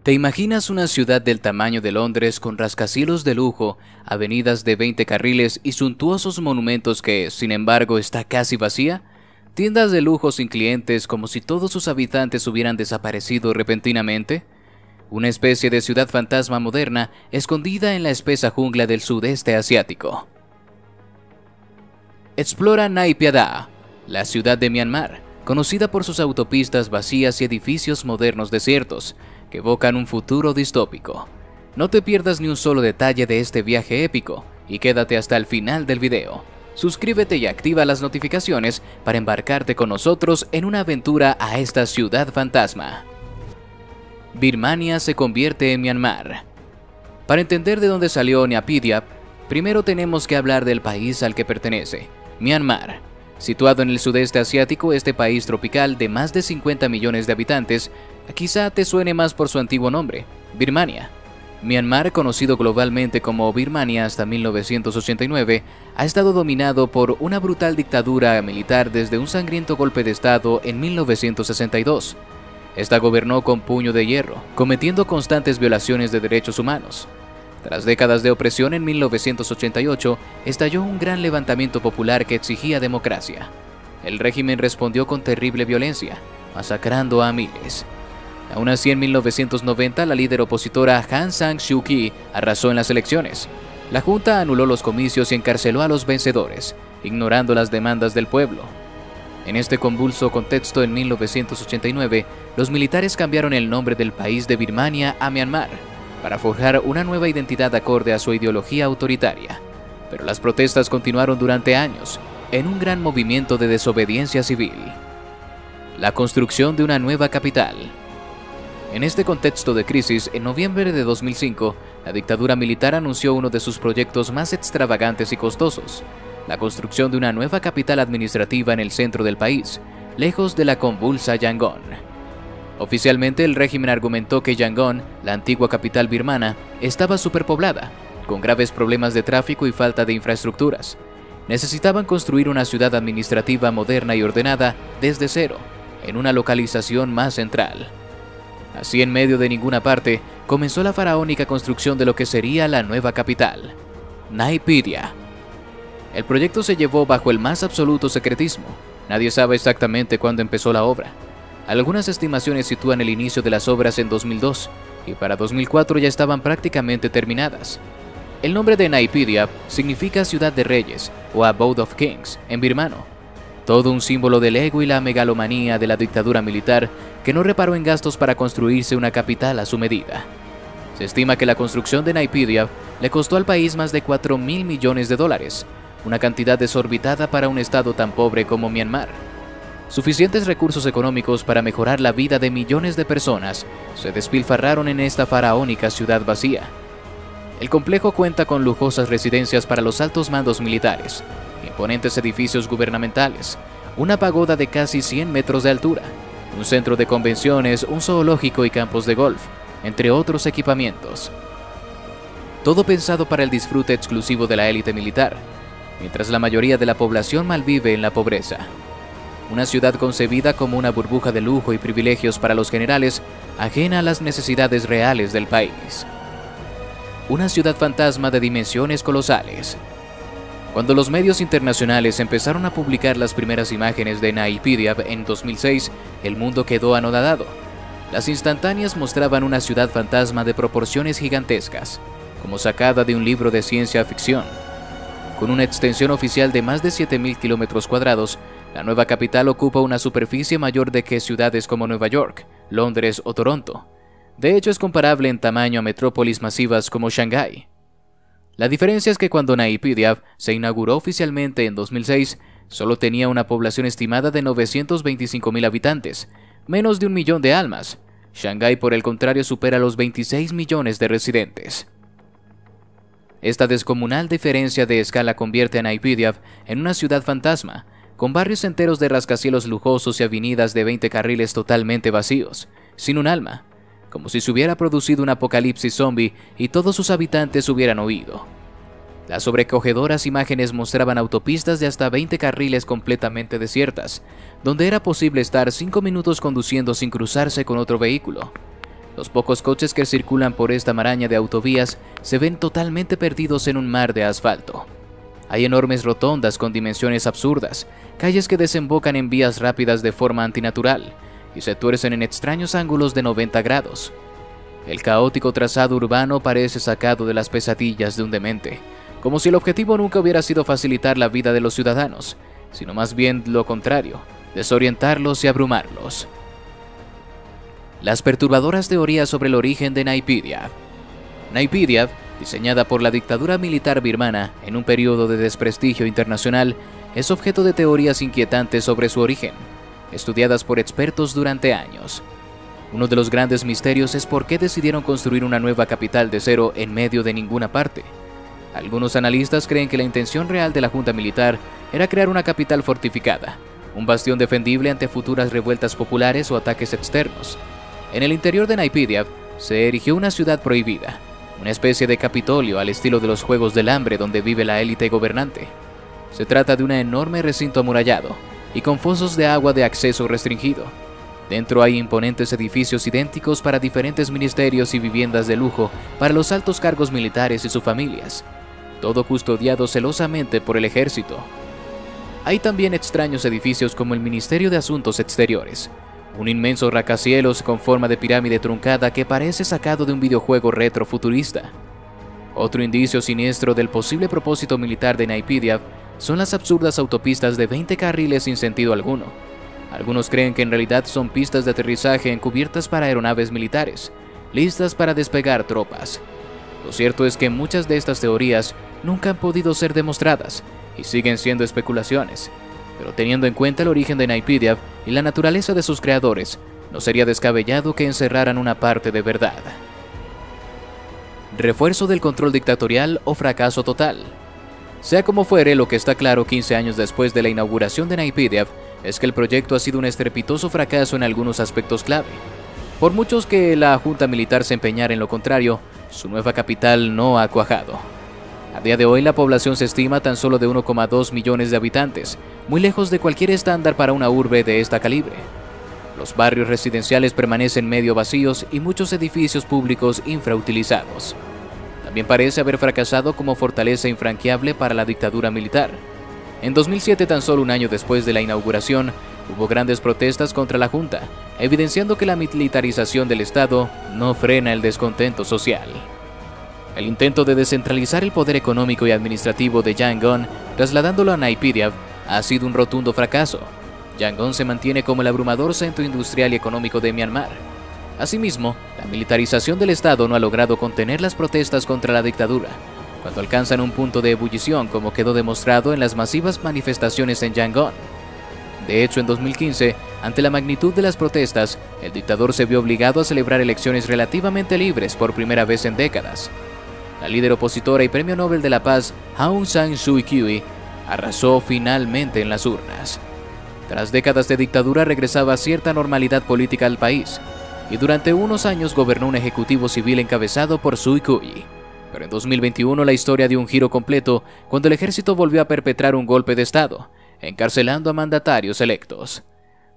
¿Te imaginas una ciudad del tamaño de Londres con rascacielos de lujo, avenidas de 20 carriles y suntuosos monumentos que, sin embargo, está casi vacía? ¿Tiendas de lujo sin clientes como si todos sus habitantes hubieran desaparecido repentinamente? Una especie de ciudad fantasma moderna escondida en la espesa jungla del sudeste asiático. Explora Nai Piadha, la ciudad de Myanmar, conocida por sus autopistas vacías y edificios modernos desiertos, que evocan un futuro distópico. No te pierdas ni un solo detalle de este viaje épico y quédate hasta el final del video. Suscríbete y activa las notificaciones para embarcarte con nosotros en una aventura a esta ciudad fantasma. Birmania se convierte en Myanmar. Para entender de dónde salió Naypyidaw, primero tenemos que hablar del país al que pertenece, Myanmar. Situado en el sudeste asiático, este país tropical de más de 50 millones de habitantes, quizá te suene más por su antiguo nombre, Birmania. Myanmar, conocido globalmente como Birmania hasta 1989, ha estado dominado por una brutal dictadura militar desde un sangriento golpe de estado en 1962. Esta gobernó con puño de hierro, cometiendo constantes violaciones de derechos humanos. Tras décadas de opresión, en 1988 estalló un gran levantamiento popular que exigía democracia. El régimen respondió con terrible violencia, masacrando a miles. Aún así, en 1990, la líder opositora Aung San Suu Kyi arrasó en las elecciones. La junta anuló los comicios y encarceló a los vencedores, ignorando las demandas del pueblo. En este convulso contexto, en 1989, los militares cambiaron el nombre del país de Birmania a Myanmar, para forjar una nueva identidad acorde a su ideología autoritaria. Pero las protestas continuaron durante años, en un gran movimiento de desobediencia civil. La construcción de una nueva capital. En este contexto de crisis, en noviembre de 2005, la dictadura militar anunció uno de sus proyectos más extravagantes y costosos: la construcción de una nueva capital administrativa en el centro del país, lejos de la convulsa Yangon. Oficialmente, el régimen argumentó que Yangon, la antigua capital birmana, estaba superpoblada, con graves problemas de tráfico y falta de infraestructuras. Necesitaban construir una ciudad administrativa moderna y ordenada desde cero, en una localización más central. Así, en medio de ninguna parte, comenzó la faraónica construcción de lo que sería la nueva capital, Naypyidaw. El proyecto se llevó bajo el más absoluto secretismo. Nadie sabe exactamente cuándo empezó la obra. Algunas estimaciones sitúan el inicio de las obras en 2002, y para 2004 ya estaban prácticamente terminadas. El nombre de Naypyidaw significa Ciudad de Reyes o Abode of Kings en birmano, todo un símbolo del ego y la megalomanía de la dictadura militar que no reparó en gastos para construirse una capital a su medida. Se estima que la construcción de Naypyidaw le costó al país más de 4.000 millones de dólares, una cantidad desorbitada para un estado tan pobre como Myanmar. Suficientes recursos económicos para mejorar la vida de millones de personas se despilfarraron en esta faraónica ciudad vacía. El complejo cuenta con lujosas residencias para los altos mandos militares, imponentes edificios gubernamentales, una pagoda de casi 100 metros de altura, un centro de convenciones, un zoológico y campos de golf, entre otros equipamientos. Todo pensado para el disfrute exclusivo de la élite militar, mientras la mayoría de la población malvive en la pobreza. Una ciudad concebida como una burbuja de lujo y privilegios para los generales, ajena a las necesidades reales del país. Una ciudad fantasma de dimensiones colosales. Cuando los medios internacionales empezaron a publicar las primeras imágenes de Naypyidaw en 2006, el mundo quedó anodado. Las instantáneas mostraban una ciudad fantasma de proporciones gigantescas, como sacada de un libro de ciencia ficción. Con una extensión oficial de más de 7.000 kilómetros cuadrados, la nueva capital ocupa una superficie mayor de que ciudades como Nueva York, Londres o Toronto. De hecho, es comparable en tamaño a metrópolis masivas como Shanghái. La diferencia es que cuando Naypyidaw se inauguró oficialmente en 2006, solo tenía una población estimada de 925.000 habitantes, menos de 1 millón de almas. Shanghái, por el contrario, supera los 26 millones de residentes. Esta descomunal diferencia de escala convierte a Naypyidaw en una ciudad fantasma, con barrios enteros de rascacielos lujosos y avenidas de 20 carriles totalmente vacíos, sin un alma, como si se hubiera producido un apocalipsis zombie y todos sus habitantes hubieran huido. Las sobrecogedoras imágenes mostraban autopistas de hasta 20 carriles completamente desiertas, donde era posible estar 5 minutos conduciendo sin cruzarse con otro vehículo. Los pocos coches que circulan por esta maraña de autovías se ven totalmente perdidos en un mar de asfalto. Hay enormes rotondas con dimensiones absurdas, calles que desembocan en vías rápidas de forma antinatural y se tuercen en extraños ángulos de 90 grados. El caótico trazado urbano parece sacado de las pesadillas de un demente, como si el objetivo nunca hubiera sido facilitar la vida de los ciudadanos, sino más bien lo contrario, desorientarlos y abrumarlos. Las perturbadoras teorías sobre el origen de Naypyidaw. Naypyidaw, diseñada por la dictadura militar birmana en un periodo de desprestigio internacional, es objeto de teorías inquietantes sobre su origen, estudiadas por expertos durante años. Uno de los grandes misterios es por qué decidieron construir una nueva capital de cero en medio de ninguna parte. Algunos analistas creen que la intención real de la junta militar era crear una capital fortificada, un bastión defendible ante futuras revueltas populares o ataques externos. En el interior de Naypyidaw se erigió una ciudad prohibida, una especie de Capitolio al estilo de los Juegos del Hambre donde vive la élite gobernante. Se trata de un enorme recinto amurallado y con fosos de agua de acceso restringido. Dentro hay imponentes edificios idénticos para diferentes ministerios y viviendas de lujo para los altos cargos militares y sus familias, todo custodiado celosamente por el ejército. Hay también extraños edificios como el Ministerio de Asuntos Exteriores, un inmenso rascacielos con forma de pirámide truncada que parece sacado de un videojuego retrofuturista. Otro indicio siniestro del posible propósito militar de Naypyidaw son las absurdas autopistas de 20 carriles sin sentido alguno. Algunos creen que en realidad son pistas de aterrizaje encubiertas para aeronaves militares, listas para despegar tropas. Lo cierto es que muchas de estas teorías nunca han podido ser demostradas y siguen siendo especulaciones, pero teniendo en cuenta el origen de Naypyidaw y la naturaleza de sus creadores, no sería descabellado que encerraran una parte de verdad. Refuerzo del control dictatorial o fracaso total. Sea como fuere, lo que está claro 15 años después de la inauguración de Naypyidaw es que el proyecto ha sido un estrepitoso fracaso en algunos aspectos clave. Por muchos que la junta militar se empeñara en lo contrario, su nueva capital no ha cuajado. A día de hoy la población se estima tan solo de 1,2 millones de habitantes, muy lejos de cualquier estándar para una urbe de esta calibre. Los barrios residenciales permanecen medio vacíos y muchos edificios públicos infrautilizados. También parece haber fracasado como fortaleza infranqueable para la dictadura militar. En 2007, tan solo un año después de la inauguración, hubo grandes protestas contra la junta, evidenciando que la militarización del Estado no frena el descontento social. El intento de descentralizar el poder económico y administrativo de Yangon, trasladándolo a Naypyidaw, ha sido un rotundo fracaso. Yangon se mantiene como el abrumador centro industrial y económico de Myanmar. Asimismo, la militarización del Estado no ha logrado contener las protestas contra la dictadura, cuando alcanzan un punto de ebullición, como quedó demostrado en las masivas manifestaciones en Yangon. De hecho, en 2015, ante la magnitud de las protestas, el dictador se vio obligado a celebrar elecciones relativamente libres por primera vez en décadas. La líder opositora y Premio Nobel de la Paz, Aung San Suu Kyi, arrasó finalmente en las urnas. Tras décadas de dictadura regresaba cierta normalidad política al país, y durante unos años gobernó un ejecutivo civil encabezado por Suu Kyi. Pero en 2021 la historia dio un giro completo cuando el ejército volvió a perpetrar un golpe de Estado, encarcelando a mandatarios electos.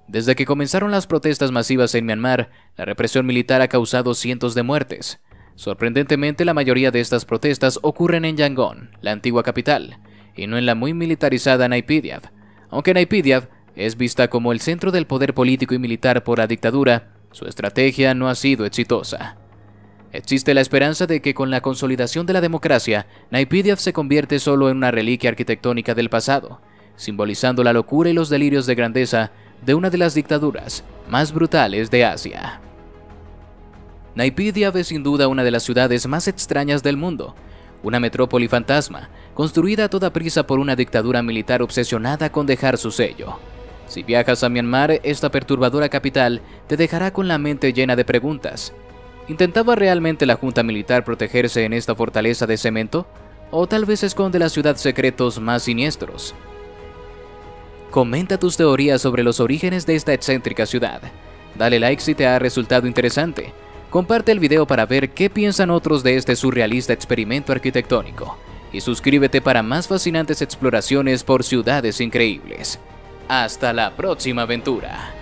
Desde que comenzaron las protestas masivas en Myanmar, la represión militar ha causado cientos de muertes. Sorprendentemente, la mayoría de estas protestas ocurren en Yangon, la antigua capital, y no en la muy militarizada Naypyidaw. Aunque Naypyidaw es vista como el centro del poder político y militar por la dictadura, su estrategia no ha sido exitosa. Existe la esperanza de que con la consolidación de la democracia, Naypyidaw se convierte solo en una reliquia arquitectónica del pasado, simbolizando la locura y los delirios de grandeza de una de las dictaduras más brutales de Asia. Naypyidaw es sin duda una de las ciudades más extrañas del mundo, una metrópoli fantasma, construida a toda prisa por una dictadura militar obsesionada con dejar su sello. Si viajas a Myanmar, esta perturbadora capital te dejará con la mente llena de preguntas. ¿Intentaba realmente la junta militar protegerse en esta fortaleza de cemento? ¿O tal vez esconde la ciudad secretos más siniestros? Comenta tus teorías sobre los orígenes de esta excéntrica ciudad. Dale like si te ha resultado interesante. Comparte el video para ver qué piensan otros de este surrealista experimento arquitectónico. Y suscríbete para más fascinantes exploraciones por ciudades increíbles. Hasta la próxima aventura.